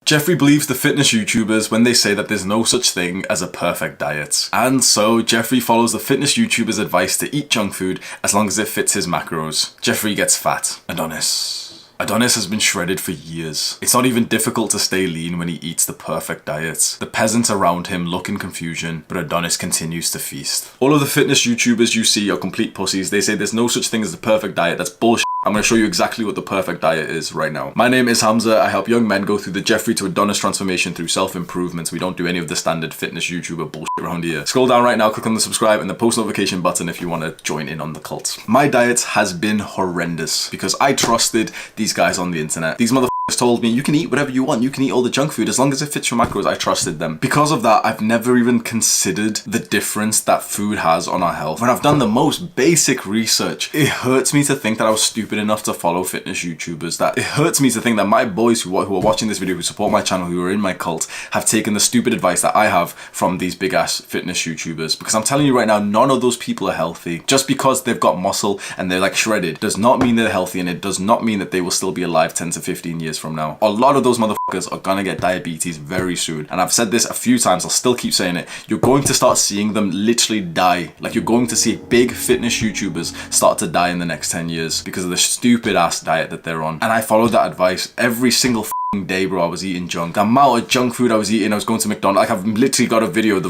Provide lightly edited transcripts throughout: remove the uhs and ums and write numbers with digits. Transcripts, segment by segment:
Jeffrey believes the fitness YouTubers when they say that there's no such thing as a perfect diet. And so Jeffrey follows the fitness YouTubers' advice to eat junk food as long as it fits his macros. Jeffrey gets fat. Adonis has been shredded for years. It's not even difficult to stay lean when he eats the perfect diet. The peasants around him look in confusion, but Adonis continues to feast. All of the fitness YouTubers you see are complete pussies. They say there's no such thing as the perfect diet. That's bullshit. I'm going to show you exactly what the perfect diet is right now. My name is Hamza. I help young men go through the Jeffrey to Adonis transformation through self-improvement. We don't do any of the standard fitness YouTuber bullshit around here. Scroll down right now, click on the subscribe and the post notification button if you want to join in on the cult. My diet has been horrendous because I trusted these guys on the internet. These motherfuckers told me you can eat whatever you want, you can eat all the junk food as long as it fits your macros. I trusted them. Because of that, I've never even considered the difference that food has on our health. When I've done the most basic research, it hurts me to think that I was stupid enough to follow fitness YouTubers. That it hurts me to think that my boys who are watching this video, who support my channel, who are in my cult, have taken the stupid advice that I have from these big ass fitness YouTubers. Because I'm telling you right now, none of those people are healthy. Just because they've got muscle and they're like shredded does not mean they're healthy, and it does not mean that they will still be alive 10 to 15 years from now. A lot of those motherfuckers are gonna get diabetes very soon. And I've said this a few times, I'll still keep saying it. You're going to start seeing them literally die. Like, you're going to see big fitness YouTubers start to die in the next 10 years because of the stupid ass diet that they're on. And I followed that advice every single day, bro. I was eating junk. The amount of junk food I was eating, I was going to McDonald's. Like, I've literally got a video, the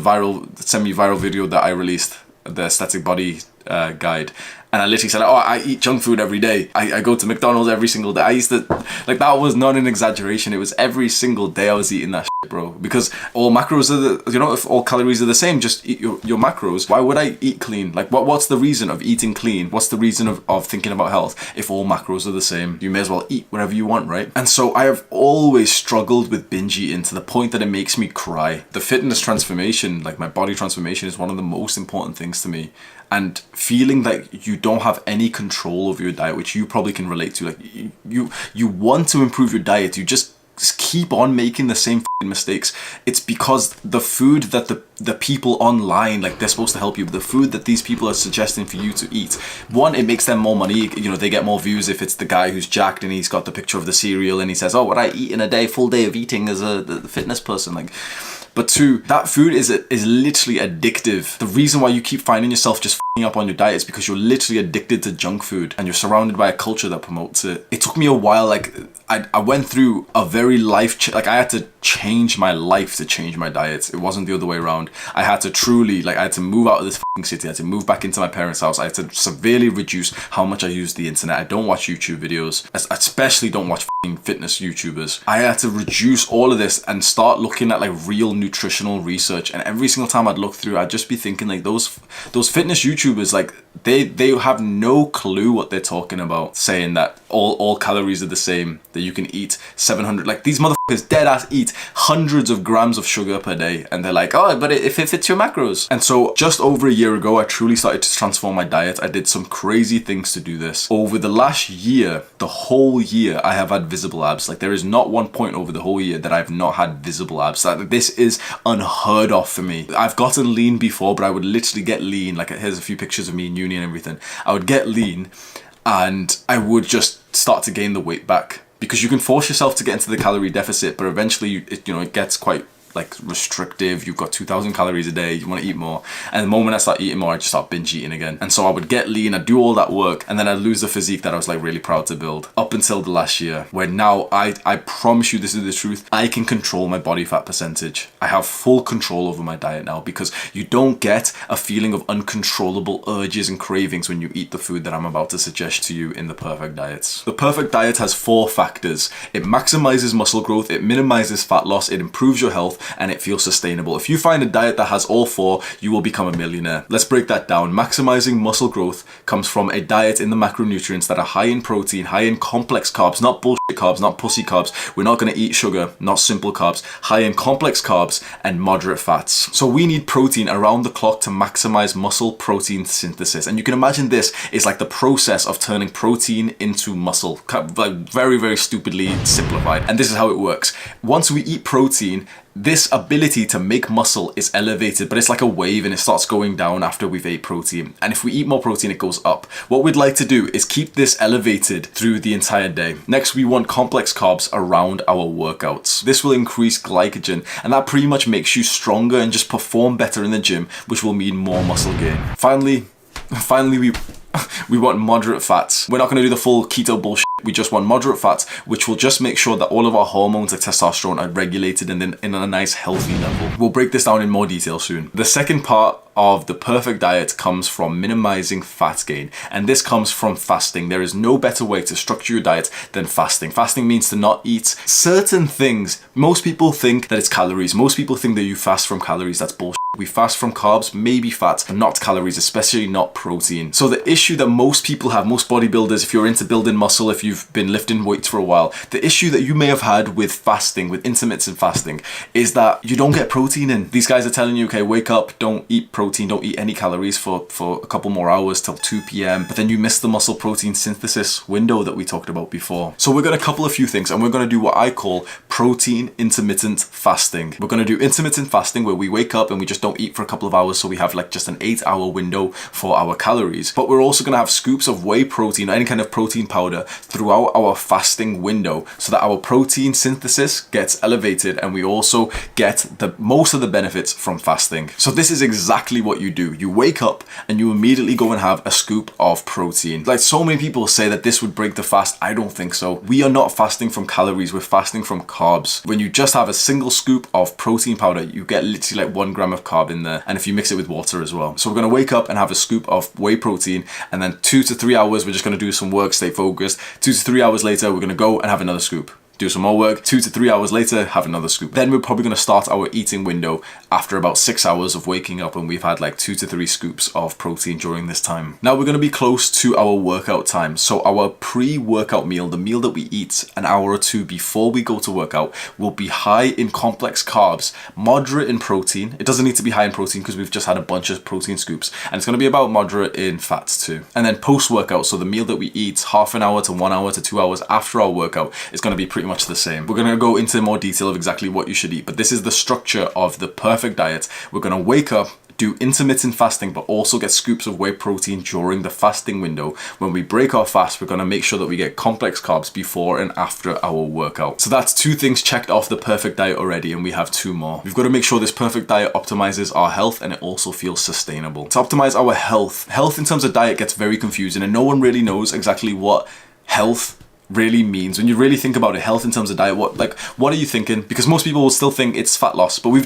semi-viral video that I released, the aesthetic body guide. And I literally said, oh, I eat junk food every day. I go to McDonald's every single day. I used to, like, that was not an exaggeration. It was every single day I was eating that shit, bro. Because all macros are the, you know, if all calories are the same, just eat your macros. Why would I eat clean? Like, what's the reason of eating clean? What's the reason of thinking about health if all macros are the same? You may as well eat whatever you want, right? And so I have always struggled with binge eating to the point that it makes me cry. The fitness transformation, like my body transformation, is one of the most important things to me. And feeling like you don't have any control over your diet, which you probably can relate to. Like, you want to improve your diet, you just keep on making the same mistakes. It's because the food that the people online, like, they're supposed to help you, but the food that these people are suggesting for you to eat, one, it makes them more money. You know, they get more views if it's the guy who's jacked and he's got the picture of the cereal and he says, oh, what I eat in a day, full day of eating as the fitness person. Like, but two, that food is literally addictive. The reason why you keep finding yourself just f***ing up on your diet is because you're literally addicted to junk food and you're surrounded by a culture that promotes it. It took me a while. Like, I went through a very like, I had to change my life to change my diet. It wasn't the other way around. I had to truly, like, I had to move out of this f***ing city. I had to move back into my parents' house. I had to severely reduce how much I use the internet. I don't watch YouTube videos. I especially don't watch f***ing fitness YouTubers. I had to reduce all of this and start looking at, like, real nutritional research. And every single time I'd look through, I'd just be thinking, like, those fitness YouTubers, like, they have no clue what they're talking about, saying that all calories are the same, that you can eat 700, like, these motherfuckers dead ass eat hundreds of grams of sugar per day, and they're like, oh, but if it fits your macros. And so just over a year ago, I truly started to transform my diet. I did some crazy things to do this. Over the last year, the whole year, I have had visible abs. Like, there is not one point over the whole year that I've not had visible abs. Like, this is unheard of for me. I've gotten lean before, but I would literally get lean. Like, here's a few pictures of me in uni and everything. I would get lean and I would just start to gain the weight back, because you can force yourself to get into the calorie deficit, but eventually it gets quite, like, restrictive. You've got 2,000 calories a day, you want to eat more. And the moment I start eating more, I just start binge eating again. And so I would get lean, I'd do all that work, and then I'd lose the physique that I was, like, really proud to build. Up until the last year, where now I promise you, this is the truth, I can control my body fat percentage. I have full control over my diet now, because you don't get a feeling of uncontrollable urges and cravings when you eat the food that I'm about to suggest to you in the perfect diet. The perfect diet has 4 factors. It maximizes muscle growth, it minimizes fat loss, it improves your health, and it feels sustainable. If you find a diet that has all 4, you will become a millionaire. Let's break that down. Maximizing muscle growth comes from a diet in the macronutrients that are high in protein, high in complex carbs, not bullshit carbs, not pussy carbs. We're not going to eat sugar, not simple carbs. High in complex carbs and moderate fats. So we need protein around the clock to maximize muscle protein synthesis. And you can imagine this is like the process of turning protein into muscle. Like, very, very stupidly simplified. And this is how it works. Once we eat protein, this ability to make muscle is elevated, but it's like a wave and it starts going down after we've ate protein. And if we eat more protein, it goes up. What we'd like to do is keep this elevated through the entire day. Next, we want want complex carbs around our workouts. This will increase glycogen, and that pretty much makes you stronger and just perform better in the gym, which will mean more muscle gain. Finally, we want moderate fats. We're not going to do the full keto bullshit. We just want moderate fats, which will just make sure that all of our hormones like testosterone are regulated and in a nice healthy level. We'll break this down in more detail soon. The second part of the perfect diet comes from minimizing fat gain, and this comes from fasting. There is no better way to structure your diet than fasting. Fasting means to not eat certain things. Most people think that it's calories. Most people think that you fast from calories. That's bullshit. We fast from carbs, maybe fats, but not calories, especially not protein. So the issue that most people have, most bodybuilders, if you're into building muscle, if you've been lifting weights for a while, the issue that you may have had with fasting, with intermittent fasting, is that you don't get protein in. These guys are telling you, okay, wake up, don't eat protein, don't eat any calories for a couple more hours till 2 p.m. But then you miss the muscle protein synthesis window that we talked about before. So we're going to couple a few things, and we're going to do what I call protein intermittent fasting. We're going to do intermittent fasting where we wake up and we just don't eat for a couple of hours, so we have like just an 8-hour window for our calories. But we're also going to have scoops of whey protein or any kind of protein powder throughout our fasting window so that our protein synthesis gets elevated and we also get the most of the benefits from fasting. So this is exactly what you do. You wake up and you immediately go and have a scoop of protein. Like, so many people say that this would break the fast. I don't think so. We are not fasting from calories, we're fasting from carbs. When you just have a single scoop of protein powder, you get literally like 1 gram of carb in there, and if you mix it with water as well. So we're going to wake up and have a scoop of whey protein, and then 2 to 3 hours we're just going to do some work, stay focused. 2 to 3 hours later we're going to go and have another scoop. Do some more work, 2 to 3 hours later, have another scoop. Then we're probably going to start our eating window after about 6 hours of waking up, and we've had like 2 to 3 scoops of protein during this time. Now we're going to be close to our workout time. So our pre-workout meal, the meal that we eat an hour or two before we go to workout, will be high in complex carbs, moderate in protein. It doesn't need to be high in protein because we've just had a bunch of protein scoops, and it's going to be about moderate in fats too. And then post-workout, so the meal that we eat half an hour to 1 hour to 2 hours after our workout is going to be pretty much the same. We're going to go into more detail of exactly what you should eat, but this is the structure of the perfect diet. We're going to wake up, do intermittent fasting, but also get scoops of whey protein during the fasting window. When we break our fast, we're going to make sure that we get complex carbs before and after our workout. So that's 2 things checked off the perfect diet already, and we have 2 more. We've got to make sure this perfect diet optimizes our health and it also feels sustainable. To optimize our health in terms of diet gets very confusing, and no one really knows exactly what health really means. When you really think about it, health in terms of diet, what are you thinking? Because most people will still think it's fat loss, but we've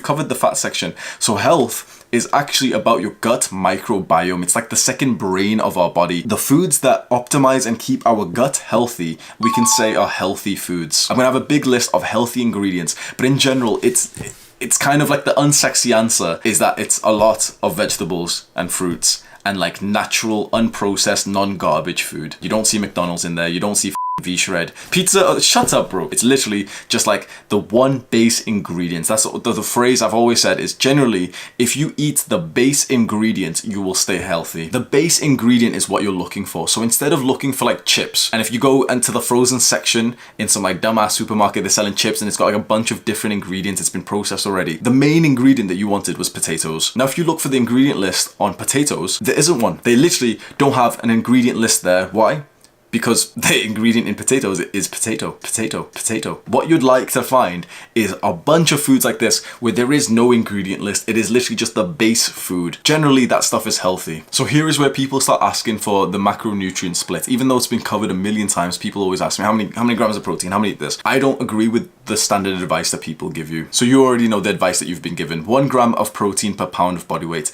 covered the fat section. So health is actually about your gut microbiome. It's like the second brain of our body. The foods that optimize and keep our gut healthy, we can say are healthy foods. I'm gonna have a big list of healthy ingredients, but in general, it's kind of like the unsexy answer is that it's a lot of vegetables and fruits and like natural, unprocessed, non-garbage food. You don't see McDonald's in there. You don't see V-Shred. Pizza, shut up, bro. It's literally just like the one base ingredients. That's the phrase I've always said is generally, if you eat the base ingredient, you will stay healthy. The base ingredient is what you're looking for. So instead of looking for like chips, and if you go into the frozen section in some like dumbass supermarket, they're selling chips and it's got like a bunch of different ingredients. It's been processed already. The main ingredient that you wanted was potatoes. Now, if you look for the ingredient list on potatoes, there isn't one. They literally don't have an ingredient list there. Why? Because the ingredient in potatoes is potato, potato, potato. What you'd like to find is a bunch of foods like this where there is no ingredient list. It is literally just the base food. Generally, that stuff is healthy. So here is where people start asking for the macronutrient split. Even though it's been covered a million times, people always ask me, how many grams of protein, how many of this? I don't agree with the standard advice that people give you. So you already know the advice that you've been given. 1 gram of protein per pound of body weight.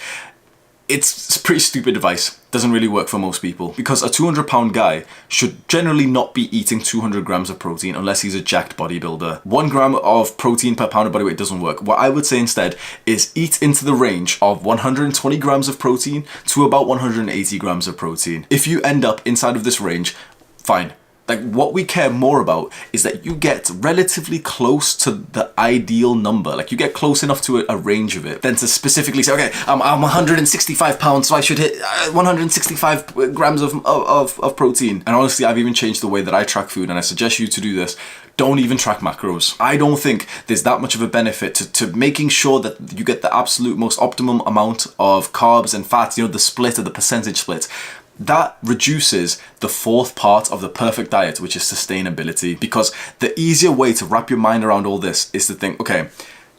It's pretty stupid advice. Doesn't really work for most people because a 200-pound guy should generally not be eating 200 grams of protein unless he's a jacked bodybuilder. 1 gram of protein per pound of body weight doesn't work. What I would say instead is eat into the range of 120 grams of protein to about 180 grams of protein. If you end up inside of this range, fine. Like, what we care more about is that you get relatively close to the ideal number. Like, you get close enough to a range of it than to specifically say, okay, I'm 165 pounds, so I should hit 165 grams of protein. And honestly, I've even changed the way that I track food, and I suggest you to do this. Don't even track macros. I don't think there's that much of a benefit to making sure that you get the absolute most optimum amount of carbs and fats, you know, the split or the percentage split. that reduces the fourth part of the perfect diet, which is sustainability. Because the easier way to wrap your mind around all this is to think, okay,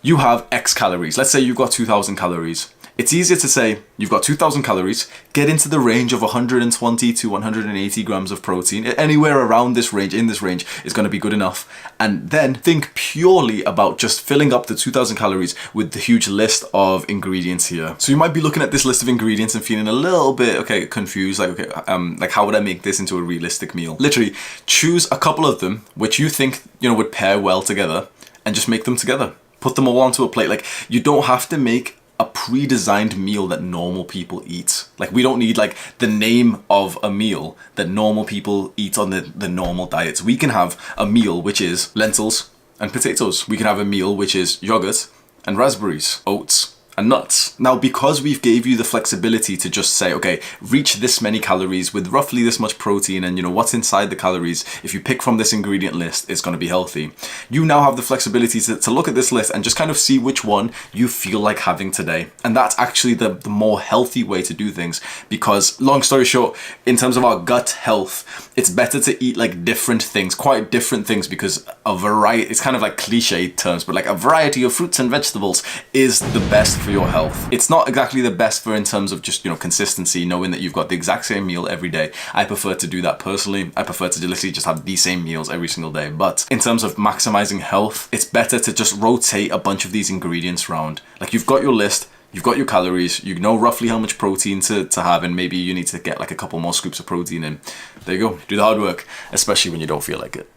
you have X calories. Let's say you've got 2,000 calories. It's easier to say you've got 2,000 calories, get into the range of 120 to 180 grams of protein. Anywhere around this range, in this range, is going to be good enough. And then think purely about just filling up the 2,000 calories with the huge list of ingredients here. So you might be looking at this list of ingredients and feeling a little bit, okay, confused. Like, okay, like how would I make this into a realistic meal? Literally, choose a couple of them which you think, would pair well together, and just make them together. Put them all onto a plate. Like, you don't have to make a pre-designed meal that normal people eat. Like, we don't need like the name of a meal that normal people eat on the normal diets. We can have a meal which is lentils and potatoes. We can have a meal which is yogurt and raspberries, oats and nuts. Now, because we've gave you the flexibility to just say, okay, reach this many calories with roughly this much protein, and what's inside the calories, if you pick from this ingredient list, it's going to be healthy. You now have the flexibility to look at this list and just kind of see which one you feel like having today. And that's actually the more healthy way to do things, because long story short, in terms of our gut health, it's better to eat like different things, quite different things, because a variety, it's kind of like cliche terms, but like a variety of fruits and vegetables is the best for your health. It's not exactly the best for in terms of just, consistency, knowing that you've got the exact same meal every day. I prefer to do that personally. I prefer to literally just have the same meals every single day. But in terms of maximizing health, it's better to just rotate a bunch of these ingredients around. Like, you've got your list, you've got your calories, you know roughly how much protein to have, and maybe you need to get like a couple more scoops of protein in. There you go. Do the hard work, especially when you don't feel like it.